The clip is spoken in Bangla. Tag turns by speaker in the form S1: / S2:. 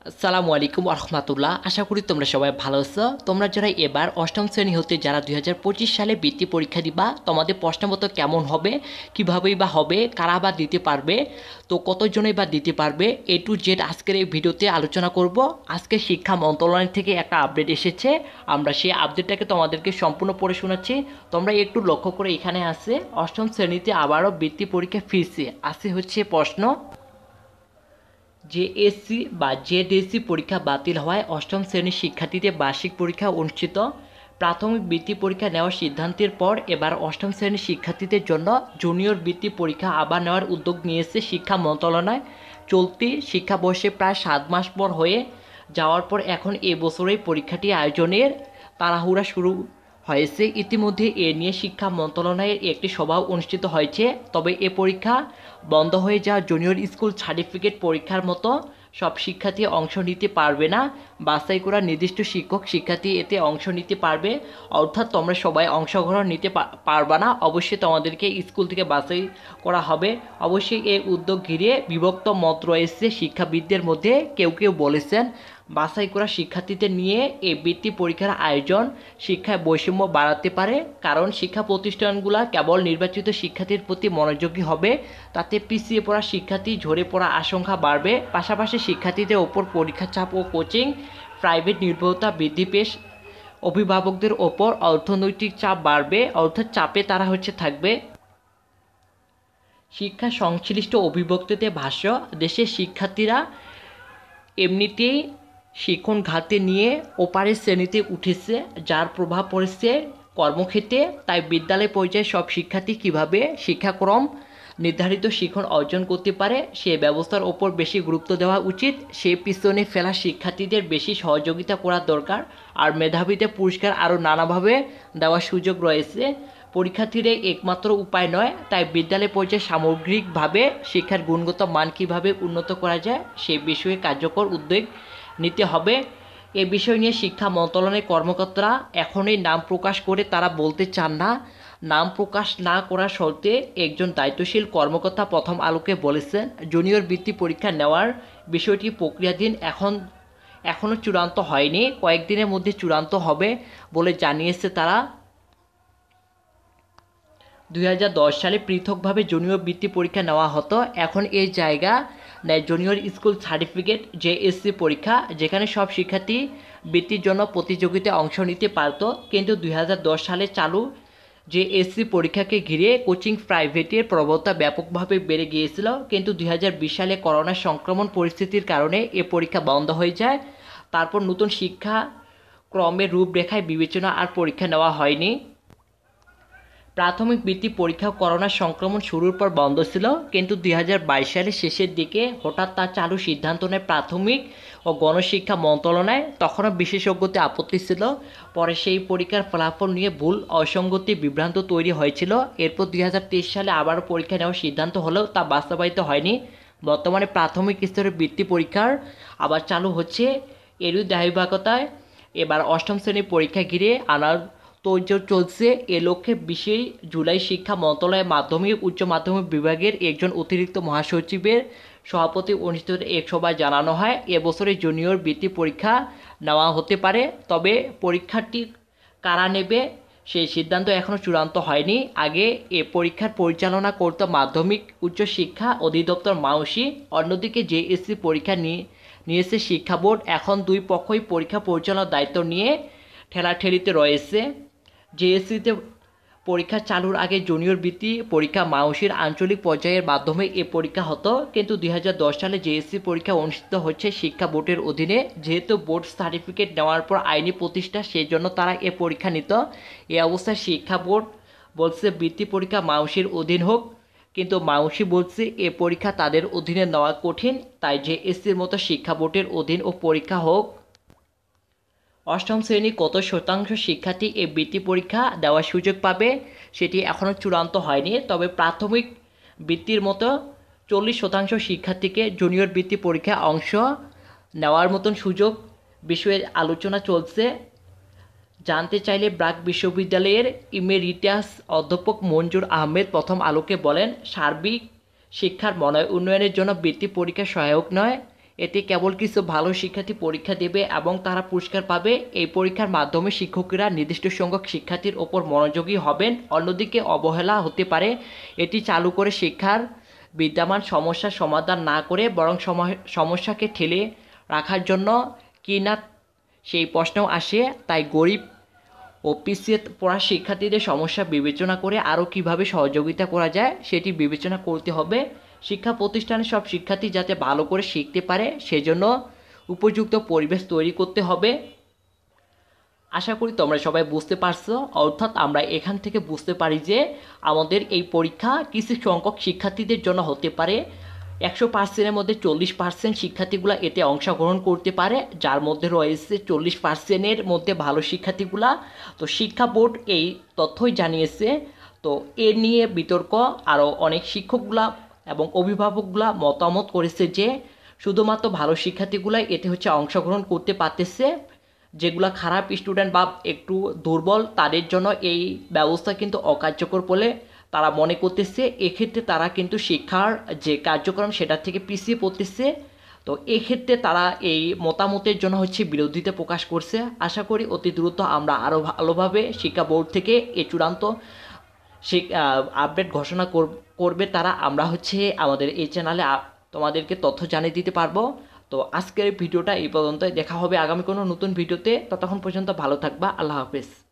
S1: আসসালামু আলাইকুম রহমতুল্লাহ। আশা করি তোমরা সবাই ভালো আছো। তোমরা যারা এবার অষ্টম শ্রেণী হতে যারা 2025 সালে বৃত্তি পরীক্ষা দিবা, তোমাদের প্রশ্নপত্র কেমন হবে, কীভাবেই বা হবে, কারা বা দিতে পারবে, তো কতজনই বা দিতে পারবে, এ টু জেড আজকের এই ভিডিওতে আলোচনা করব। আজকে শিক্ষা মন্ত্রণালয় থেকে একটা আপডেট এসেছে, আমরা সেই আপডেটটাকে তোমাদেরকে সম্পূর্ণ পড়ে শোনাচ্ছি। তোমরা একটু লক্ষ্য করে এখানে আছে অষ্টম শ্রেণীতে আবারও বৃত্তি পরীক্ষা ফিরছে। আসে হচ্ছে প্রশ্ন, জেএসসি বা জেডিএসসি পরীক্ষা বাতিল হওয়ায় অষ্টম শ্রেণীর শিক্ষার্থীদের বার্ষিক পরীক্ষা অনুষ্ঠিত। প্রাথমিক বৃত্তি পরীক্ষা নেওয়ার সিদ্ধান্তের পর এবার অষ্টম শ্রেণীর শিক্ষার্থীদের জন্য জুনিয়র বৃত্তি পরীক্ষা আবার নেওয়ার উদ্যোগ নিয়েছে শিক্ষা মন্ত্রণালয়। চলতি শিক্ষাবর্ষে প্রায় 7 মাস পর হয়ে যাওয়ার পর এখন এবছরেই পরীক্ষাটি আয়োজনের তাড়াহুড়া শুরু হয়েছে। ইতিমধ্যে এ নিয়ে শিক্ষা মন্ত্রণালয়ের একটি সভাও অনুষ্ঠিত হয়েছে। তবে এ পরীক্ষা বন্ধ হয়ে যাওয়া জুনিয়র স্কুল সার্টিফিকেট পরীক্ষার মতো সব শিক্ষার্থী অংশ নিতে পারবে না। বাছাই করা নির্দিষ্ট শিক্ষক শিক্ষার্থী এতে অংশ নিতে পারবে, অর্থাৎ তোমরা সবাই অংশগ্রহণ নিতে পারবা না। অবশ্যই তোমাদেরকে স্কুল থেকে বাছাই করা হবে। অবশ্যই এই উদ্যোগ ঘিরে বিভক্ত মত রয়েছে শিক্ষাবিদদের মধ্যে। কেউ কেউ বলেছেন বাছাই করা শিক্ষার্থীদের নিয়ে এই বৃত্তি পরীক্ষার আয়োজন শিক্ষায় বৈষম্য বাড়াতে পারে, কারণ শিক্ষা প্রতিষ্ঠানগুলো কেবল নির্বাচিত শিক্ষার্থীর প্রতি মনোযোগী হবে, তাতে পিছিয়ে পড়া শিক্ষার্থী ঝরে পড়া আশঙ্কা বাড়বে। পাশাপাশি শিক্ষার্থীদের ওপর পরীক্ষা চাপ ও কোচিং প্রাইভেট নির্ভরতা বৃদ্ধি পেয়ে অভিভাবকদের ওপর অর্থনৈতিক চাপ বাড়বে, অর্থাৎ চাপে তারা থাকবে। শিক্ষা সংশ্লিষ্ট অভিভাবকদের ভাষ্য, দেশের শিক্ষার্থীরা এমনিতেই শিক্ষণ ঘাটতি নিয়ে ওপারের শ্রেণীতে উঠেছে, যার প্রভাব পড়েছে কর্মক্ষেত্রে। তাই বিদ্যালয় পর্যায়ে সব শিক্ষার্থী কীভাবে শিক্ষাক্রম নির্ধারিত শিক্ষণ অর্জন করতে পারে সে ব্যবস্থার ওপর বেশি গুরুত্ব দেওয়া উচিত। সে পিছনে ফেলা শিক্ষার্থীদের বেশি সহযোগিতা করা দরকার। আর মেধাবীদের পুরস্কার আরও নানাভাবে দেওয়ার সুযোগ রয়েছে। পরীক্ষার্থীদের একমাত্র উপায় নয়, তাই বিদ্যালয় পর্যায়ে সামগ্রিকভাবে শিক্ষার গুণগত মান কীভাবে উন্নত করা যায় সে বিষয়ে কার্যকর উদ্যোগ নিতে হবে। এ বিষয় নিয়ে শিক্ষা মন্ত্রণালয়ের কর্মকর্তারা এখনই নাম প্রকাশ করে তারা বলতে চান না। নাম প্রকাশ না করার শর্তে একজন দায়িত্বশীল কর্মকর্তা প্রথম আলোকে বলেছেন, জুনিয়র বৃত্তি পরীক্ষা নেওয়ার বিষয়টি প্রক্রিয়াধীন, এখনও চূড়ান্ত হয়নি, কয়েকদিনের মধ্যে চূড়ান্ত হবে বলে জানিয়েছে তারা। 2010 সালে পৃথকভাবে জুনিয়র বৃত্তি পরীক্ষা নেওয়া হতো। এখন এই জায়গা নেয় জুনিয়র স্কুল সার্টিফিকেট জেএসসি পরীক্ষা, যেখানে সব শিক্ষার্থী বৃত্তির জন্য প্রতিযোগিতায় অংশ নিতে পারত। কিন্তু 2010 সালে চালু জেএসসি পরীক্ষাকে ঘিরে কোচিং প্রাইভেটের প্রবণতা ব্যাপকভাবে বেড়ে গিয়েছিল। কিন্তু 2020 সালে করোনা সংক্রমণ পরিস্থিতির কারণে এ পরীক্ষা বন্ধ হয়ে যায়। তারপর নতুন শিক্ষা ক্রমের রূপরেখায় বিবেচনা আর পরীক্ষা নেওয়া হয়নি। প্রাথমিক বৃত্তি পরীক্ষা করোনা সংক্রমণ শুরুর পর বন্ধ ছিল, কিন্তু 2022 সালের শেষের দিকে হঠাৎ তা চালু সিদ্ধান্ত নেয় প্রাথমিক ও গণশিক্ষা মন্ত্রণালয়। তখনও বিশেষজ্ঞদের আপত্তি ছিল। পরে সেই পরীক্ষার ফলাফল নিয়ে ভুল অসঙ্গতি বিভ্রান্ত তৈরি হয়েছিল। এরপর 2023 সালে আবারও পরীক্ষা নেওয়ার সিদ্ধান্ত হলেও তা বাস্তবায়িত হয়নি। বর্তমানে প্রাথমিক স্তরের বৃত্তি পরীক্ষার আবার চালু হচ্ছে। এরই ধারাবাহিকতায় এবার অষ্টম শ্রেণীর পরীক্ষা ঘিরে আনার তোড়জোড় চলছে। এ লক্ষ্যে 20 জুলাই শিক্ষা মন্ত্রণালয়ের মাধ্যমিক উচ্চ মাধ্যমিক বিভাগের একজন অতিরিক্ত মহাসচিবের সভাপতি অনুষ্ঠিত এক সভায় জানানো হয়, এবছরে জুনিয়র বৃত্তি পরীক্ষা নেওয়া হতে পারে। তবে পরীক্ষাটি কারা নেবে সেই সিদ্ধান্ত এখনও চূড়ান্ত হয়নি। আগে এ পরীক্ষার পরিচালনা করত মাধ্যমিক উচ্চ শিক্ষা অধিদপ্তর মাউসি। অন্যদিকে জেএসসি পরীক্ষা নিয়েছে শিক্ষা বোর্ড। এখন দুই পক্ষই পরীক্ষা পরিচালনার দায়িত্ব নিয়ে ঠেলাঠেলিতে রয়েছে। জেএসসিতে পরীক্ষা চালুর আগে জুনিয়র বৃত্তি পরীক্ষা মাউসির আঞ্চলিক পর্যায়ের মাধ্যমে এ পরীক্ষা হতো, কিন্তু 2010 সালে জেএসসি পরীক্ষা অনুষ্ঠিত হচ্ছে শিক্ষা বোর্ডের অধীনে। যেহেতু বোর্ড সার্টিফিকেট নেওয়ার পর আইনি প্রতিষ্ঠা, সেই জন্য তারা এ পরীক্ষা নিত। এ অবস্থায় শিক্ষা বোর্ড বলছে বৃত্তি পরীক্ষা মাউসির অধীন হোক, কিন্তু মাউসি বলছে এ পরীক্ষা তাদের অধীনে নেওয়া কঠিন, তাই জেএসসির মতো শিক্ষা বোর্ডের অধীন ও পরীক্ষা হোক। অষ্টম শ্রেণী কত শতাংশ শিক্ষার্থী এই বৃত্তি পরীক্ষা দেওয়ার সুযোগ পাবে সেটি এখনও চূড়ান্ত হয়নি। তবে প্রাথমিক বৃত্তির মতো 40% শিক্ষার্থীকে জুনিয়র বৃত্তি পরীক্ষায় অংশ নেওয়ার মতন সুযোগ বিষয়ে আলোচনা চলছে। জানতে চাইলে ব্র্যাক বিশ্ববিদ্যালয়ের ইমেরিটাস অধ্যাপক মঞ্জুর আহমেদ প্রথম আলোকে বলেন, সার্বিক শিক্ষার উন্নয়নের জন্য বৃত্তি পরীক্ষা সহায়ক নয়। এতে কেবল কিছু ভালো শিক্ষার্থী পরীক্ষা দেবে এবং তারা পুরস্কার পাবে। এই পরীক্ষার মাধ্যমে শিক্ষকেরা নির্দিষ্ট সংখ্যক শিক্ষার্থীর ওপর মনোযোগী হবেন। অন্যদিকে অবহেলা হতে পারে। এটি চালু করে শিক্ষার বিদ্যমান সমস্যার সমাধান না করে বরং সমস্যাকে ঠেলে রাখার জন্য কি না সেই প্রশ্নও আসে। তাই গরিব ও পিছিয়ে পড়া শিক্ষার্থীদের সমস্যা বিবেচনা করে আরও কিভাবে সহযোগিতা করা যায় সেটি বিবেচনা করতে হবে। শিক্ষা প্রতিষ্ঠানের সব শিক্ষার্থী যাতে ভালো করে শিখতে পারে সেজন্য উপযুক্ত পরিবেশ তৈরি করতে হবে। আশা করি তোমরা সবাই বুঝতে পারছো। অর্থাৎ আমরা এখান থেকে বুঝতে পারি যে আমাদের এই পরীক্ষা কিছু সংখ্যক শিক্ষার্থীদের জন্য হতে পারে। 100%-এর মধ্যে 40% শিক্ষার্থীগুলো এতে অংশগ্রহণ করতে পারে, যার মধ্যে রয়েছে 40%-এর মধ্যে ভালো শিক্ষার্থীগুলা। তো শিক্ষা বোর্ড এই তথ্যই জানিয়েছে। তো এ নিয়ে বিতর্ক আরও অনেক শিক্ষকগুলা এবং অভিভাবকগুলা মতামত করেছে যে শুধুমাত্র ভালো শিক্ষার্থীগুলাই এতে অংশগ্রহণ করতে পারতেছে। যেগুলা খারাপ স্টুডেন্ট বা একটু দুর্বল তাদের জন্য এই ব্যবস্থা কিন্তু অকার্যকর বলে তারা মনে করতেছে। এক্ষেত্রে তারা কিন্তু শিক্ষার যে কার্যক্রম সেটা থেকে পিছিয়ে পড়তেছে। তো এক্ষেত্রে তারা এই মতামতের জন্য বিরোধিতা প্রকাশ করছে। আশা করি অতি দ্রুত আমরা আরও ভালোভাবে শিক্ষা বোর্ড থেকে এই চূড়ান্ত আপডেট ঘোষণা করবে তারা। আমরা আমাদের এই চ্যানেলে তোমাদেরকে তথ্য জানিয়ে দিতে পারবো। তো আজকের ভিডিওটা এই পর্যন্ত। দেখা হবে আগামী কোনো নতুন ভিডিওতে। ততক্ষণ পর্যন্ত ভালো থাকবা। আল্লাহ হাফেজ।